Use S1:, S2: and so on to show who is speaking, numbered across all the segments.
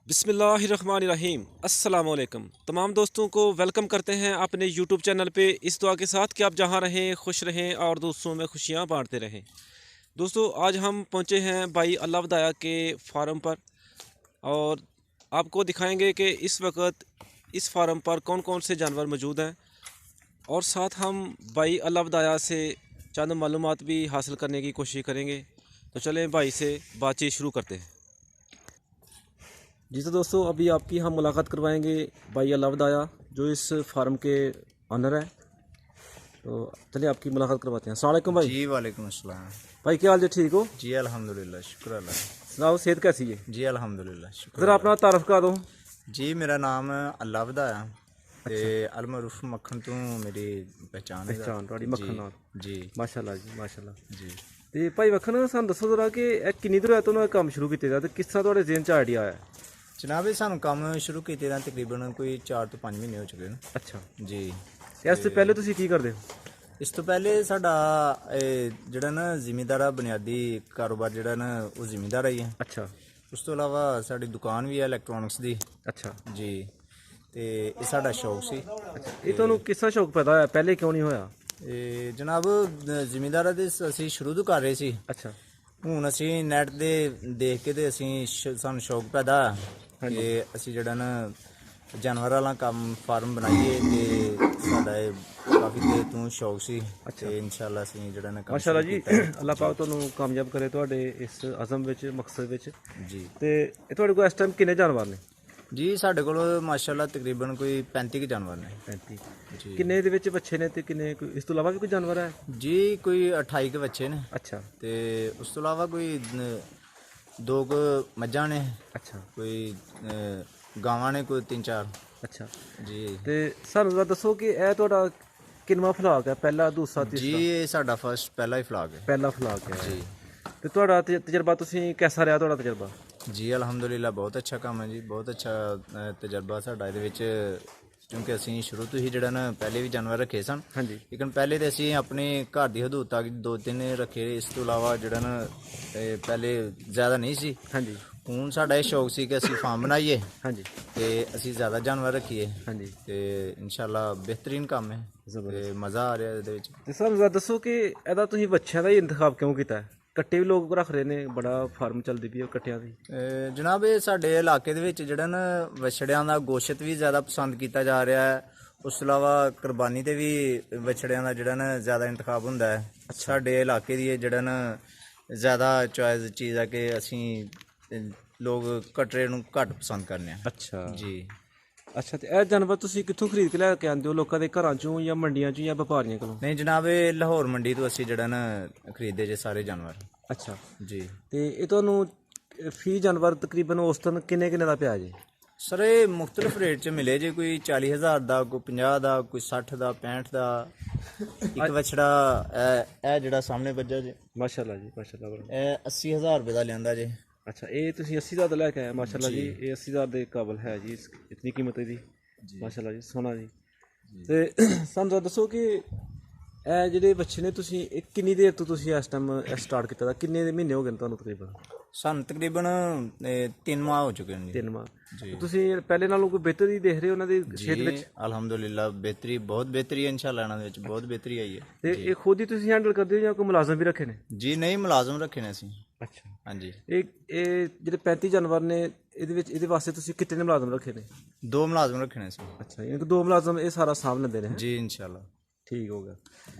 S1: बिस्मिल्लाहिर्रहमानिर्रहीम अस्सलाम वालेकुम। तमाम दोस्तों को वेलकम करते हैं अपने यूट्यूब चैनल पे, इस दुआ के साथ कि आप जहां रहें खुश रहें और दोस्तों में खुशियां बांटते रहें। दोस्तों आज हम पहुंचे हैं भाई अल्लाह वदाया के फार्म पर और आपको दिखाएंगे कि इस वक्त इस फार्म पर कौन कौन से जानवर मौजूद हैं और साथ हम भाई अल्लाह वदाया से चंद मालूमात भी हासिल करने की कोशिश करेंगे। तो चलें भाई से बातचीत शुरू करते हैं। जी तो दोस्तों अभी आपकी हम मुलाकात करवाएंगे भाई अल्लाह वदाया जो इस फार्म के ऑनर हैं। तो चलिए आपकी मुलाकात करवाते हैं। अस्सलाम वालेकुम भाई।
S2: जी वालेकुम अस्सलाम।
S1: भाई क्या हाल है, ठीक हो?
S2: जी अल्हम्दुलिल्लाह, शुक्र अल्लाह।
S1: सुनाओ सेहत कैसी है?
S2: जी अल्हम्दुलिल्लाह, शुक्र
S1: ज़रा
S2: अल्लाह।
S1: अपना तारफ़ करा दो।
S2: जी मेरा नाम अल्लाह वदाया ते अलमरूफ मक्खन तू मेरी पहचान है।
S1: पहचान थोड़ी मक्खन नाल।
S2: जी
S1: माशाल्लाह जी माशाल्लाह।
S2: जी।
S1: ਤੇ ਭਾਈ ਮੱਖਣ ਸਾਨੂੰ ਦੱਸੋ ਜ਼ਰਾ ਕਿ ਇਹ ਕਿੰਨੀ ਦੇਰ ਹੋਇਆ ਤੁਹਾਨੂੰ ਇਹ ਕੰਮ ਸ਼ੁਰੂ ਕੀਤੇ ਦਾ ਤੇ ਕਿਸ ਤਰ੍ਹਾਂ ਤੁਹਾਡੇ ਜ਼ਿਹਨ 'ਚ ਆਈਡੀਆ ਆਇਆ?
S2: जनाब सानू काम शुरू किए तकरीबन कोई 4 ਤੋਂ 5 ਮਹੀਨੇ ਹੋ ਚੁੱਕੇ ਨੇ।
S1: ਅੱਛਾ
S2: ਜੀ
S1: ਤੇ ਇਸ ਤੋਂ ਪਹਿਲੇ ਤੁਸੀਂ ਕੀ ਕਰਦੇ ਹੋ?
S2: ਇਸ ਤੋਂ ਪਹਿਲੇ ਸਾਡਾ ਜਿਹੜਾ ਨਾ ਜ਼ਿਮੀਂਦਾਰਾ ਬੁਨਿਆਦੀ ਕਾਰੋਬਾਰ ਜਿਹੜਾ ਨਾ ਉਹ ਜ਼ਿਮੀਂਦਾਰਾ ਹੀ ਹੈ।
S1: ਅੱਛਾ
S2: ਉਸ ਤੋਂ ਇਲਾਵਾ ਸਾਡੀ ਦੁਕਾਨ ਵੀ ਹੈ ਇਲੈਕਟ੍ਰੋਨਿਕਸ ਦੀ।
S1: ਅੱਛਾ
S2: ਜੀ ਤੇ ਇਹ ਸਾਡਾ ਸ਼ੌਕ ਸੀ।
S1: ਇਹ ਤੁਹਾਨੂੰ ਕਿਸ ਤਰ੍ਹਾਂ ਸ਼ੌਕ ਪੈਦਾ ਹੋਇਆ, ਪਹਿਲੇ ਕਿਉਂ ਨਹੀਂ ਹੋਇਆ?
S2: ਇਹ ਜਨਾਬ ਜ਼ਿਮੀਂਦਾਰਾਂ ਦੇ ਅਸੀਂ ਸ਼ੁਰੂ ਤੋਂ ਕਰ ਰਹੇ ਸੀ।
S1: ਅੱਛਾ
S2: ਹੁਣ ਅਸੀਂ ਨੈਟ ਦੇ ਦੇਖ ਕੇ ਤੇ ਅਸੀਂ ਸਾਨੂੰ ਸ਼ੌਕ ਪੈਦਾ ਕਿ ਅਸੀਂ ਜਿਹੜਾ ਨਾ ਜਾਨਵਰਾਂ ਵਾਲਾ ਕੰਮ ਫਾਰਮ ਬਣਾਈਏ ਤੇ ਸਾਡਾ ਇਹ ਕਾਫੀ ਦੇਰ ਤੋਂ ਸ਼ੌਕ ਸੀ ਤੇ ਇਨਸ਼ਾਅੱਲਾ ਅਸੀਂ ਜਿਹੜਾ ਨਾ ਕੰਮ
S1: ਮਾਸ਼ਾਅੱਲਾ ਜੀ ਅੱਲਾਹ ਪਾਕ ਤੁਹਾਨੂੰ ਕਾਮਯਾਬ ਕਰੇ ਤੁਹਾਡੇ ਇਸ ਅਜ਼ਮ ਵਿੱਚ, ਮਕਸਦ ਵਿੱਚ।
S2: ਜੀ
S1: ਤੇ ਇਹ ਤੁਹਾਡੇ ਕੋਲ ਇਸ ਟਾਈਮ ਕਿੰਨੇ ਜਾਨਵਰ ਨੇ?
S2: ਜੀ ਸਾਡੇ ਕੋਲ ਮਾਸ਼ਾਅੱਲਾ ਤਕਰੀਬਨ ਕੋਈ 35 ਕੁ ਜਾਨਵਰ ਨੇ।
S1: 35।
S2: ਜੀ
S1: ਕਿੰਨੇ ਦੇ ਵਿੱਚ ਬੱਚੇ ਨੇ ਤੇ ਕਿੰਨੇ ਇਸ ਤੋਂ ਇਲਾਵਾ ਵੀ ਕੋਈ ਜਾਨਵਰ ਹੈ?
S2: ਜੀ ਕੋਈ 28 ਕੁ ਬੱਚੇ ਨੇ
S1: ਅੱਛਾ
S2: ਤੇ ਉਸ ਤੋਂ ਇਲਾਵਾ ਕੋਈ 2 ਕੁ ਮੱਝਾਂ ਨੇ,
S1: ਅੱਛਾ
S2: ਕੋਈ ਗਾਵਾਂ ਨੇ, ਕੋਈ 3-4।
S1: ਅੱਛਾ
S2: ਜੀ
S1: ਤੇ ਸਾਨੂੰ ਜ਼ਰਾ ਦੱਸੋ ਕਿ ਇਹ ਤੁਹਾਡਾ ਕਿੰਨਵਾਂ ਫਲਾਕ ਹੈ? ਪਹਿਲਾ, ਦੂਸਰਾ,
S2: ਜੀ
S1: ਤੀਸਰਾ?
S2: ਇਹ ਸਾਡਾ ਫਸਟ ਪਹਿਲਾ ਹੀ ਫਲਾਗ ਹੈ।
S1: ਪਹਿਲਾ ਫਲਾਕ ਹੈ
S2: ਜੀ
S1: ਤੇ ਤੁਹਾਡਾ ਤਜਰਬਾ, ਤੁਸੀਂ ਕਿਹਦਾ ਰਿਹਾ ਤੁਹਾਡਾ ਤਜਰਬਾ?
S2: ਜੀ ਅਲਹਮਦੁਲਿਲਾ ਬਹੁਤ ਅੱਛਾ ਕੰਮ ਹੈ ਜੀ, ਬਹੁਤ ਅੱਛਾ ਤਜਰਬਾ ਸਾਡਾ ਇਹਦੇ ਵਿੱਚ, ਕਿਉਂਕਿ ਅਸੀਂ ਸ਼ੁਰੂ ਤੋਂ ਹੀ ਜਿਹੜਾ ਨਾ ਪਹਿਲੇ ਵੀ ਜਾਨਵਰ ਰੱਖੇ ਸਨ।
S1: ਹਾਂਜੀ
S2: ਲੇਕਿਨ ਪਹਿਲੇ ਤੇ ਅਸੀਂ ਆਪਣੇ ਘਰ ਦੀ ਹਦੂਦ ਤੱਕ 2-3 ਰੱਖੇ, ਇਸ ਤੋਂ ਇਲਾਵਾ ਜਿਹੜਾ ਨਾ ਪਹਿਲੇ ਜ਼ਿਆਦਾ ਨਹੀਂ ਸੀ।
S1: ਹਾਂਜੀ
S2: ਹੁਣ ਸਾਡਾ ਇਹ ਸ਼ੌਕ ਸੀ ਕਿ ਅਸੀਂ ਫਾਰਮ ਬਣਾਈਏ
S1: ਹਾਂਜੀ
S2: ਤੇ ਅਸੀਂ ਜ਼ਿਆਦਾ ਜਾਨਵਰ ਰੱਖੀਏ
S1: ਹਾਂਜੀ
S2: ਤੇ ਇਨਸ਼ਾਅੱਲਾ ਬਿਹਤਰੀਨ ਕੰਮ ਹੈ ਤੇ ਮਜ਼ਾ ਆ ਰਿਹਾ ਇਹਦੇ ਵਿੱਚ।
S1: ਤੇ ਸਾਨੂੰ ਜ਼ਰਾ ਦੱਸੋ ਕਿ ਇਹਦਾ ਤੁਸੀਂ ਬੱਚਿਆਂ ਦਾ ਹੀ ਇੰਤਖਾਬ ਕਿਉਂ ਕੀਤਾ ਹੈ? ਕੱਟੇ ਵੀ ਲੋਕ ਰੱਖ ਰਹੇ ਨੇ, ਬੜਾ ਫਾਰਮ ਚੱਲਦੀ ਪਈ ਹੈ ਕੱਟਿਆਂ ਦੀ।
S2: ਜਨਾਬ ਇਹ ਸਾਡੇ ਇਲਾਕੇ ਦੇ ਵਿੱਚ ਜਿਹੜਾ ਨਾ ਵਛੜਿਆਂ ਦਾ ਗੋਸ਼ਤ ਵੀ ਜ਼ਿਆਦਾ ਪਸੰਦ ਕੀਤਾ ਜਾ ਰਿਹਾ ਹੈ। ਉਸ ਤੋਂ ਇਲਾਵਾ ਕੁਰਬਾਨੀ ਤੇ ਵੀ ਵਛੜਿਆਂ ਦਾ ਜਿਹੜਾ ਨਾ ਜ਼ਿਆਦਾ ਇੰਤਖਾਬ ਹੁੰਦਾ ਹੈ। ਸਾਡੇ ਇਲਾਕੇ ਦੀ ਇਹ ਜਿਹੜਾ ਨਾ ਜ਼ਿਆਦਾ ਚੋਇਸ ਚੀਜ਼ ਹੈ ਕਿ ਅਸੀਂ ਲੋਕ ਕਟਰੇ ਨੂੰ ਘੱਟ ਪਸੰਦ ਕਰਨੇ ਆ।
S1: ਅੱਛਾ
S2: ਜੀ
S1: ਅੱਛਾ ਤੇ ਇਹ ਜਾਨਵਰ ਤੁਸੀਂ ਕਿੱਥੋਂ ਖਰੀਦ ਕੇ ਲੈ ਕੇ ਆਉਂਦੇ ਹੋ? ਲੋਕਾਂ ਦੇ ਘਰਾਂ ਚੋਂ ਜਾਂ ਮੰਡੀਆਂ ਚੋਂ ਜਾਂ ਵਪਾਰੀਆਂ ਕੋਲੋਂ?
S2: ਨਹੀਂ ਜਨਾਬ ਇਹ ਲਾਹੌਰ ਮੰਡੀ ਤੋਂ ਅਸੀਂ ਜਿਹੜਾ ਨਾ ਖਰੀਦੇ ਜੇ ਸਾਰੇ ਜਾਨਵਰ।
S1: ਅੱਛਾ
S2: ਜੀ
S1: ਤੇ ਇਹ ਤੁਹਾਨੂੰ ਫੀ ਜਾਨਵਰ ਤਕਰੀਬਨ ਔਸਤਨ ਕਿੰਨੇ ਕਿੰਨੇ ਦਾ ਪਿਆ ਜੀ?
S2: ਸਰ ਇਹ ਮੁਖਤਲਿਫ ਰੇਟ 'ਚ ਮਿਲੇ ਜੇ, ਕੋਈ 40,000 ਦਾ, ਕੋਈ 50 ਦਾ, ਕੋਈ 60 ਦਾ, 65 ਦਾ। ਇੱਕ ਵਛੜਾ ਇਹ ਜਿਹੜਾ ਸਾਹਮਣੇ ਵੱਜਾ ਜੇ,
S1: ਮਾਸ਼ਾਅੱਲਾ ਜੀ ਮਾਸ਼ਾਅੱਲਾ।
S2: ਇਹ 80,000 ਰੁਪਏ ਦਾ ਲਿਆਂਦਾ ਜੇ।
S1: ਅੱਛਾ ਇਹ ਤੁਸੀਂ 80,000 ਦਾ ਲੈ ਕੇ ਆਏ? ਮਾਸ਼ਾਅੱਲਾ ਜੀ ਇਹ 80,000 ਦੇ ਕਾਬਲ ਹੈ ਜੀ, ਇਤਨੀ ਕੀਮਤ ਇਹਦੀ। ਮਾਸ਼ਾਅੱਲਾ ਜੀ ਸੋਹਣਾ ਜੀ। ਤੇ ਸਾਨੂੰ ਜ਼ਰਾ ਦੱਸੋ ਕਿ ਇਹ ਜਿਹੜੇ ਬੱਚੇ ਨੇ ਤੁਸੀਂ ਇਹ ਕਿੰਨੀ ਦੇਰ ਤੋਂ ਤੁਸੀਂ ਇਸ ਟਾਈਮ ਸਟਾਰਟ ਕੀਤਾ ਦਾ? ਕਿੰਨੇ ਦੇ ਮਹੀਨੇ ਹੋ ਗਏ ਨੇ ਤੁਹਾਨੂੰ ਤਕਰੀਬਨ?
S2: ਸਾਨੂੰ ਤਕਰੀਬਨ 3 ਮਾਹ ਹੋ ਚੁੱਕੇ ਨੇ ਜੀ।
S1: 3 ਮਾਹ। ਤੁਸੀਂ ਪਹਿਲੇ ਨਾਲੋਂ ਕੋਈ ਬਿਹਤਰੀ ਦੇਖ ਰਹੇ ਹੋ ਉਹਨਾਂ ਦੀ ਸਿਹਤ ਵਿੱਚ?
S2: ਅਲਹਮਦੁਲਿਲਾ ਬਿਹਤਰੀ, ਬਹੁਤ ਬਿਹਤਰੀ ਹੈ ਇਨਸ਼ਾਅੱਲਾ, ਇਹਨਾਂ ਦੇ ਵਿੱਚ ਬਹੁਤ ਬਿਹਤਰੀ ਆਈ ਹੈ।
S1: ਤੇ ਇਹ ਖੁਦ ਹੀ ਤੁਸੀਂ ਹੈਂਡਲ ਕਰਦੇ ਹੋ ਜਾਂ ਕੋਈ ਮੁਲਾਜ਼ਮ ਵੀ ਰੱਖੇ ਨੇ?
S2: ਜੀ ਨਹੀਂ, ਮੁਲਾਜ਼ਮ ਰੱਖੇ ਨੇ ਅਸੀਂ।
S1: ਅੱਛਾ
S2: ਹਾਂਜੀ
S1: ਇਹ ਜਿਹੜੇ 35 ਜਾਨਵਰ ਨੇ ਇਹਦੇ ਵਾਸਤੇ ਤੁਸੀਂ ਕਿੰਨੇ ਮੁਲਾਜ਼ਮ ਰੱਖੇ ਨੇ?
S2: 2 ਮੁਲਾਜ਼ਮ ਰੱਖੇ ਨੇ ਅਸੀਂ।
S1: ਅੱਛਾ ਯਾਨੀ ਕਿ 2 ਮੁਲਾਜ਼ਮ ਇਹ ਸਾਰਾ ਸਾਂਭ ਲੈਂਦੇ ਨੇ?
S2: ਜੀ ਇਨਸ਼ਾਅੱਲਾ।
S1: ਠੀਕ ਹੋ ਗਿਆ।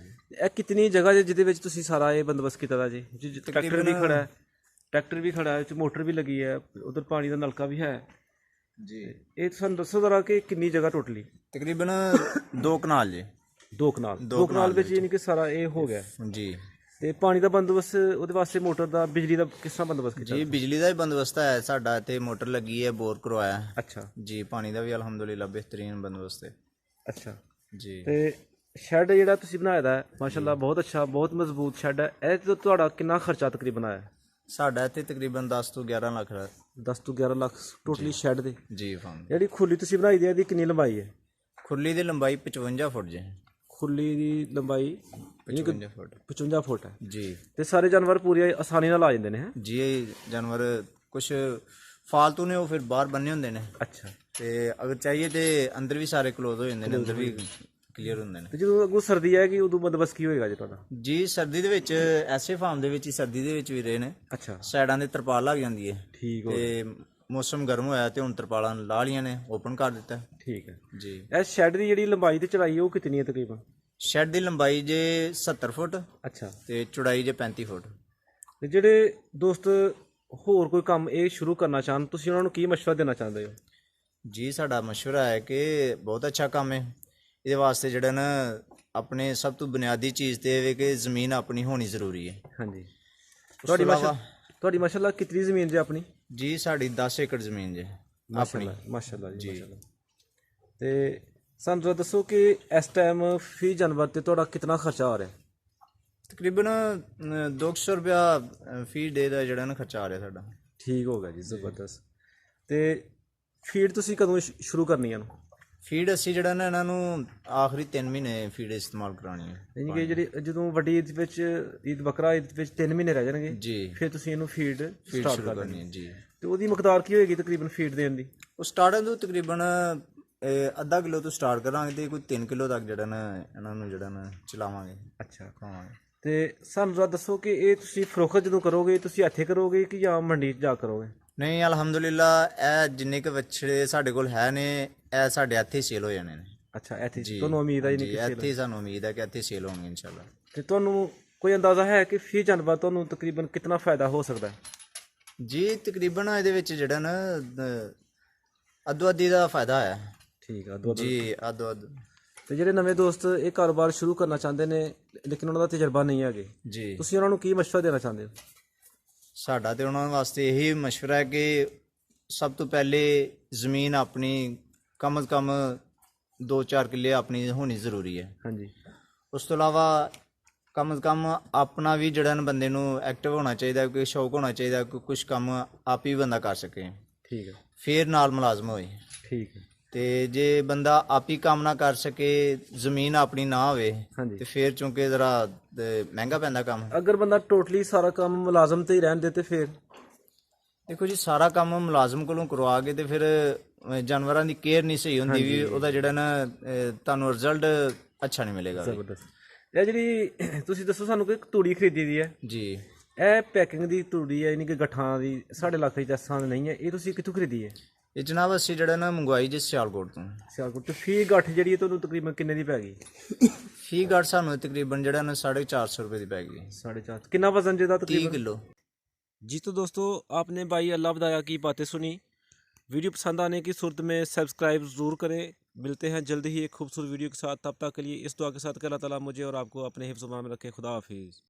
S1: ਇਹ ਕਿਤਨੀ ਜਗ੍ਹਾ ਜੇ ਜਿਹਦੇ ਵਿੱਚ ਤੁਸੀਂ ਸਾਰਾ ਇਹ ਬੰਦੋਬਸਤ ਕੀਤਾ ਦਾ ਜੀ? ਟਰੈਕਟਰ ਵੀ ਖੜਾ ਹੈ, ਟਰੈਕਟਰ ਵੀ ਖੜਾ ਹੈ, ਮੋਟਰ ਵੀ ਲੱਗੀ ਹੈ, ਉਧਰ ਪਾਣੀ ਦਾ ਨਲਕਾ ਵੀ ਹੈ
S2: ਜੀ।
S1: ਇਹ ਸਾਨੂੰ ਦੱਸੋ ਜ਼ਰਾ ਕਿ ਕਿੰਨੀ ਜਗ੍ਹਾ ਟੋਟਲੀ?
S2: ਤਕਰੀਬਨ 2 ਕਨਾਲ ਜੀ।
S1: 2 ਕਨਾਲ। 2 ਕਨਾਲ ਵਿੱਚ ਯਾਨੀ ਕਿ ਸਾਰਾ ਇਹ ਹੋ ਗਿਆ
S2: ਜੀ।
S1: ਤੇ ਪਾਣੀ ਦਾ ਬੰਦੋਬਸਤ ਉਹਦੇ ਵਾਸਤੇ, ਮੋਟਰ ਦਾ, ਬਿਜਲੀ ਦਾ ਕਿਸ ਤਰ੍ਹਾਂ ਬੰਦੋਬਸਤ ਕੀਤਾ?
S2: ਜੀ ਬਿਜਲੀ ਦਾ ਵੀ ਬੰਦੋਬਸਤ ਹੈ ਸਾਡਾ, ਤੇ ਮੋਟਰ ਲੱਗੀ ਹੈ, ਬੋਰ ਕਰਵਾਇਆ।
S1: ਅੱਛਾ
S2: ਜੀ ਪਾਣੀ ਦਾ ਵੀ ਅਲਹਮਦੁਲਿਲਾ ਬਿਹਤਰੀਨ ਬੰਦੋਬਸਤ ਹੈ।
S1: ਅੱਛਾ
S2: ਜੀ
S1: ਤੇ ਸ਼ੈੱਡ ਜਿਹੜਾ ਤੁਸੀਂ ਬਣਾਇਆ ਦਾ ਮਾਸ਼ਾਅੱਲਾ ਬਹੁਤ ਅੱਛਾ, ਬਹੁਤ ਮਜ਼ਬੂਤ ਸ਼ੈੱਡ ਹੈ। ਇਹ ਤੇ ਤੁਹਾਡਾ ਕਿੰਨਾ ਖਰਚਾ ਤਕਰੀਬਨ ਆਇਆ?
S2: ਸਾਡਾ ਇੱਥੇ ਤਕਰੀਬਨ 10 ਤੋਂ 11 ਲੱਖ ਦਾ।
S1: 10 ਤੋਂ 11 ਲੱਖ ਟੋਟਲੀ ਸ਼ੈੱਡ ਦੇ?
S2: ਜੀ ਫਾਰਮ।
S1: ਜਿਹੜੀ ਖੁੱਲੀ ਤੁਸੀਂ ਬਣਾਈ ਦੀ ਇਹਦੀ ਕਿੰਨੀ ਲੰਬਾਈ ਹੈ?
S2: ਖੁਰਲੀ ਦੀ ਲੰਬਾਈ 55 ਫੁੱਟ ਜੀ।
S1: ਖੁੱਲੀ ਦੀ ਲੰਬਾਈ
S2: 55 ਫੁੱਟ
S1: 55 ਫੁੱਟ ਹੈ
S2: ਜੀ।
S1: ਤੇ ਸਾਰੇ ਜਾਨਵਰ ਪੂਰੀ ਆਸਾਨੀ ਨਾਲ ਆ ਜਾਂਦੇ ਨੇ? ਹੈ
S2: ਜੀ ਇਹ ਜਾਨਵਰ ਕੁਝ ਫਾਲਤੂ ਨੇ ਉਹ ਫਿਰ ਬਾਹਰ ਬੰਨੇ ਹੁੰਦੇ ਨੇ,
S1: ਅੱਛਾ।
S2: ਤੇ ਅਗਰ ਚਾਹੀਏ ਤੇ ਅੰਦਰ ਵੀ ਸਾਰੇ ਕਲੋਜ਼ ਹੋ ਜਾਂਦੇ ਨੇ, ਅੰਦਰ ਵੀ ਕਲੀਅਰ ਹੁੰਦੇ ਨੇ।
S1: ਤੇ ਜਦੋਂ ਅੱਗੋਂ ਸਰਦੀ ਆਏਗੀ ਉਦੋਂ ਬੰਦੋਬਸਤ ਕੀ ਹੋਏਗਾ ਜੀ ਤੁਹਾਡਾ?
S2: ਜੀ ਸਰਦੀ ਦੇ ਵਿੱਚ ਐਸੇ ਫਾਰਮ ਦੇ ਵਿੱਚ ਹੀ ਸਰਦੀ ਦੇ ਵਿੱਚ ਵੀ ਰਹੇ ਨੇ,
S1: ਅੱਛਾ,
S2: ਸਾਈਡਾਂ ਦੇ ਤਰਪਾਲ ਲੱਗ ਜਾਂਦੀ ਹੈ,
S1: ਠੀਕ ਹੋ
S2: ਤੇ ਮੌਸਮ ਗਰਮ ਹੋਇਆ ਤੇ ਹੁਣ ਤਰਪਾਲਾਂ ਲਾ ਲੀਆਂ ਨੇ, ਓਪਨ ਕਰ ਦਿੱਤਾ।
S1: ਠੀਕ ਹੈ
S2: ਜੀ
S1: ਇਹ ਸ਼ੈੱਡ ਦੀ ਜਿਹੜੀ ਲੰਬਾਈ ਤੇ ਚੜਾਈ ਉਹ ਕਿਤਨੀ ਹੈ ਤਕਰੀਬਨ?
S2: ਸ਼ੈੱਡ ਦੀ ਲੰਬਾਈ ਜੇ 70 ਫੁੱਟ
S1: ਅੱਛਾ।
S2: ਤੇ ਚੌੜਾਈ ਜੇ 35 ਫੁੱਟ।
S1: ਤੇ ਜਿਹੜੇ ਦੋਸਤ ਹੋਰ ਕੋਈ ਕੰਮ ਇਹ ਸ਼ੁਰੂ ਕਰਨਾ ਚਾਹਣ, ਤੁਸੀਂ ਉਹਨਾਂ ਨੂੰ ਕੀ ਮਸ਼ਵਰਾ ਦੇਣਾ ਚਾਹੁੰਦੇ ਹੋ?
S2: ਜੀ ਸਾਡਾ ਮਸ਼ਵਰਾ ਹੈ ਕਿ ਬਹੁਤ ਅੱਛਾ ਕੰਮ ਹੈ। ਇਹਦੇ ਵਾਸਤੇ ਜਿਹੜਾ ਨਾ ਆਪਣੇ ਸਭ ਤੋਂ ਬੁਨਿਆਦੀ ਚੀਜ਼ ਤੇ ਇਹ ਵੇ ਕਿ ਜ਼ਮੀਨ ਆਪਣੀ ਹੋਣੀ ਜ਼ਰੂਰੀ ਹੈ।
S1: ਹਾਂਜੀ।
S2: ਉਸ ਤੋਂ ਇਲਾਵਾ
S1: ਤੁਹਾਡੀ ਮਾਸ਼ਾਅੱਲਾ ਕਿਤਨੀ ਜ਼ਮੀਨ ਜੇ ਆਪਣੀ?
S2: ਜੀ ਸਾਡੀ 10 ਏਕੜ ਜ਼ਮੀਨ ਜੇ ਆਪਣੀ।
S1: ਮਾਸ਼ਾਅੱਲਾ ਜੀ, ਮਾਸ਼ਾਅੱਲਾ। ਤੇ ਸਾਨੂੰ ਜ਼ਰਾ ਦੱਸੋ ਕਿ ਇਸ ਟਾਈਮ ਫੀ ਜਾਨਵਰ ਤੇ ਤੁਹਾਡਾ ਕਿੰਨਾ ਖਰਚਾ ਆ ਰਿਹਾ?
S2: ਤਕਰੀਬਨ 200 ਰੁਪਇਆ ਫੀ ਡੇ ਦਾ ਜਿਹੜਾ ਨਾ ਖਰਚਾ ਆ ਰਿਹਾ ਸਾਡਾ।
S1: ਠੀਕ ਹੋ ਗਿਆ ਜੀ, ਜ਼ਬਰਦਸਤ। ਤੇ ਫੀਡ ਤੁਸੀਂ ਕਦੋਂ ਸ਼ੁਰੂ ਕਰਨੀ ਹੈ?
S2: ਫੀਡ ਅਸੀਂ ਜਿਹੜਾ ਨਾ ਇਹਨਾਂ ਨੂੰ ਆਖਰੀ 3 ਮਹੀਨੇ ਫੀਡ ਇਸਤੇਮਾਲ ਕਰਾਉਣੀ ਹੈ।
S1: ਯਾਨੀ ਕਿ ਜਿਹੜੀ ਜਦੋਂ ਵੱਡੀ ਈਦ ਵਿੱਚ ਈਦ ਬਕਰਾ ਈਦ ਵਿੱਚ 3 ਮਹੀਨੇ ਰਹਿ ਜਾਣਗੇ
S2: ਜੀ,
S1: ਫਿਰ ਤੁਸੀਂ ਇਹਨੂੰ ਫੀਡ
S2: ਫੀਡ
S1: ਸਟਾਰਟ
S2: ਸ਼ੁਰੂ
S1: ਕਰ
S2: ਕਰਨੀ
S1: ਦੇਣੀ
S2: ਹੈ ਜੀ।
S1: ਤੇ ਉਹਦੀ ਮਕਦਾਰ ਕੀ ਹੋਏਗੀ ਤਕਰੀਬਨ ਫੀਡ ਦੇਣ ਦੀ?
S2: ਉਹ ਸਟਾਰਟਿੰਗ ਤੋਂ ਤਕਰੀਬਨ ਅੱਧਾ ਕਿਲੋ ਤੋਂ ਸਟਾਰਟ ਕਰਾਂਗੇ ਤੇ ਕੋਈ 3 ਕਿਲੋ ਤੱਕ ਜਿਹੜਾ ਨਾ ਇਹਨਾਂ ਨੂੰ ਜਿਹੜਾ ਨਾ ਚਲਾਵਾਂਗੇ,
S1: ਅੱਛਾ।
S2: ਖਾਵਾਂਗੇ।
S1: ਤੇ ਸਾਨੂੰ ਜ਼ਰਾ ਦੱਸੋ ਕਿ ਇਹ ਤੁਸੀਂ ਫਰੋਖਤ ਜਦੋਂ ਕਰੋਗੇ ਤੁਸੀਂ ਇੱਥੇ ਕਰੋਗੇ ਕਿ ਜਾਂ ਮੰਡੀ 'ਚ ਜਾ ਕਰੋਗੇ?
S2: ਨਹੀਂ, ਅਲਹਮਦੁਲਿਲਾ ਇਹ ਜਿੰਨੇ ਕੁ ਵੱਛੜੇ ਸਾਡੇ ਕੋਲ ਹੈ ਨੇ ਇਹ ਸਾਡੇ ਇੱਥੇ ਸੇਲ ਹੋ ਜਾਣੇ ਨੇ।
S1: ਅੱਛਾ, ਇੱਥੇ ਤੁਹਾਨੂੰ ਉਮੀਦ ਹੈ
S2: ਜੀ, ਇੱਥੇ ਸਾਨੂੰ ਉਮੀਦ ਹੈ ਕਿ ਇੱਥੇ ਸੇਲ ਹੋਣਗੇ ਇਨਸ਼ਾਅੱਲਾ।
S1: ਤੇ ਤੁਹਾਨੂੰ ਕੋਈ ਅੰਦਾਜ਼ਾ ਹੈ ਕਿ ਫੀ ਜਾਨਵਰ ਤੁਹਾਨੂੰ ਤਕਰੀਬਨ ਕਿੰਨਾ ਫਾਇਦਾ ਹੋ ਸਕਦਾ ਹੈ?
S2: ਜੀ ਤਕਰੀਬਨ ਇਹਦੇ ਵਿੱਚ ਜਿਹੜਾ ਨਾ ਅੱਧੋ ਅੱਧੀ ਦਾ ਫਾਇਦਾ ਹੈ।
S1: ਠੀਕ ਆ
S2: ਜੀ, ਅੱਧੋ ਅੱਧ।
S1: ਤੇ ਜਿਹੜੇ ਨਵੇਂ ਦੋਸਤ ਇਹ ਕਾਰੋਬਾਰ ਸ਼ੁਰੂ ਕਰਨਾ ਚਾਹੁੰਦੇ ਨੇ ਲੇਕਿਨ ਉਹਨਾਂ ਦਾ ਤਜਰਬਾ ਨਹੀਂ ਹੈਗੇ,
S2: ਜੀ,
S1: ਤੁਸੀਂ ਉਹਨਾਂ ਨੂੰ ਕੀ ਮਸ਼ਵਰਾ ਦੇਣਾ ਚਾਹੁੰਦੇ ਹੋ?
S2: ਸਾਡਾ ਤੇ ਉਹਨਾਂ ਵਾਸਤੇ ਇਹੀ ਮਸ਼ਵਰਾ ਹੈ ਕਿ ਸਭ ਤੋਂ ਪਹਿਲੇ ਜ਼ਮੀਨ ਆਪਣੀ ਕਮ ਅਜ਼ ਕਮ 2-4 ਕਿੱਲੇ ਆਪਣੀ ਹੋਣੀ ਜ਼ਰੂਰੀ ਹੈ।
S1: ਹਾਂਜੀ।
S2: ਉਸ ਤੋਂ ਇਲਾਵਾ ਕਮ ਅਜ਼ ਕਮ ਆਪਣਾ ਵੀ ਜਿਹੜਾ ਨਾ ਬੰਦੇ ਨੂੰ ਐਕਟਿਵ ਹੋਣਾ ਚਾਹੀਦਾ, ਕੋਈ ਸ਼ੌਕ ਹੋਣਾ ਚਾਹੀਦਾ ਕਿ ਕੁਝ ਕੰਮ ਆਪ ਹੀ ਬੰਦਾ ਕਰ ਸਕੇ।
S1: ਠੀਕ ਹੈ।
S2: ਫਿਰ ਨਾਲ ਮੁਲਾਜ਼ਮ ਹੋਏ।
S1: ਠੀਕ ਹੈ।
S2: ਤੇ ਜੇ ਬੰਦਾ ਆਪ ਹੀ ਕੰਮ ਨਾ ਕਰ ਸਕੇ, ਜ਼ਮੀਨ ਆਪਣੀ ਨਾ ਹੋਵੇ
S1: ਹਾਂਜੀ।
S2: ਤੇ ਫਿਰ ਚੂੰਕਿ ਜ਼ਰਾ ਮਹਿੰਗਾ ਪੈਂਦਾ ਕੰਮ।
S1: ਅਗਰ ਬੰਦਾ ਟੋਟਲੀ ਸਾਰਾ ਕੰਮ ਮੁਲਾਜ਼ਮ ਤੇ ਹੀ ਰਹਿਣ ਦੇ ਤੇ ਫਿਰ?
S2: ਦੇਖੋ ਜੀ, ਸਾਰਾ ਕੰਮ ਮੁਲਾਜ਼ਮ ਕੋਲੋਂ ਕਰਵਾ ਕੇ ਤੇ ਫਿਰ ਜਾਨਵਰਾਂ ਦੀ ਕੇਅਰ ਨਹੀਂ ਸਹੀ ਹੁੰਦੀ, ਵੀ ਉਹਦਾ ਜਿਹੜਾ ਨਾ ਤੁਹਾਨੂੰ ਰਿਜ਼ਲਟ ਅੱਛਾ ਨਹੀਂ ਮਿਲੇਗਾ।
S1: ਜ਼ਬਰਦਸਤ। ਇਹ ਜਿਹੜੀ ਤੁਸੀਂ ਦੱਸੋ ਸਾਨੂੰ ਕਿ ਤੂੜੀ ਖਰੀਦੀ ਦੀ ਹੈ
S2: ਜੀ,
S1: ਇਹ ਪੈਕਿੰਗ ਦੀ ਤੂੜੀ ਹੈ ਯਾਨੀ ਕਿ ਗੱਠਾਂ ਦੀ, ਸਾਡੇ ਇਲਾਕੇ 'ਚ ਇਸ ਤਰ੍ਹਾਂ ਦੀ ਨਹੀਂ ਹੈ, ਇਹ ਤੁਸੀਂ ਕਿੱਥੋਂ ਖਰੀਦੀ ਹੈ?
S2: ਇਹ ਜਨਾਬ ਅਸੀਂ ਜਿਹੜਾ ਨਾ ਮੰਗਵਾਈ ਜੀ ਸਿਆਲਕੋਟ ਤੋਂ।
S1: ਸਿਆਲਕੋਟ। ਤੇ ਫੀ ਗੱਠ ਜਿਹੜੀ ਹੈ ਤੁਹਾਨੂੰ ਤਕਰੀਬਨ ਕਿੰਨੇ ਦੀ ਪੈ ਗਈ?
S2: ਫੀ ਗਾਰਡ ਸਾਨੂੰ ਤਕਰੀਬਨ ਜਿਹੜਾ ਨਾ 450 रुपये ਦੀ ਪੈ ਗਈ।
S1: 4.5। कितना वजन जेदा
S2: 30 किलो।
S1: जी तो दोस्तों, आपने भाई अल्लाह बदाया की बातें सुनी। वीडियो पसंद आने की सूरत में सब्सक्राइब ज़रूर करें। मिलते हैं जल्दी ही एक खूबसूरत वीडियो के साथ। तब तक के लिए इस दुआ के साथ कि अल्लाह ताला मुझे और आपको अपने हिफ्ज़-ओ-मान में रखे। खुदा हाफिज़।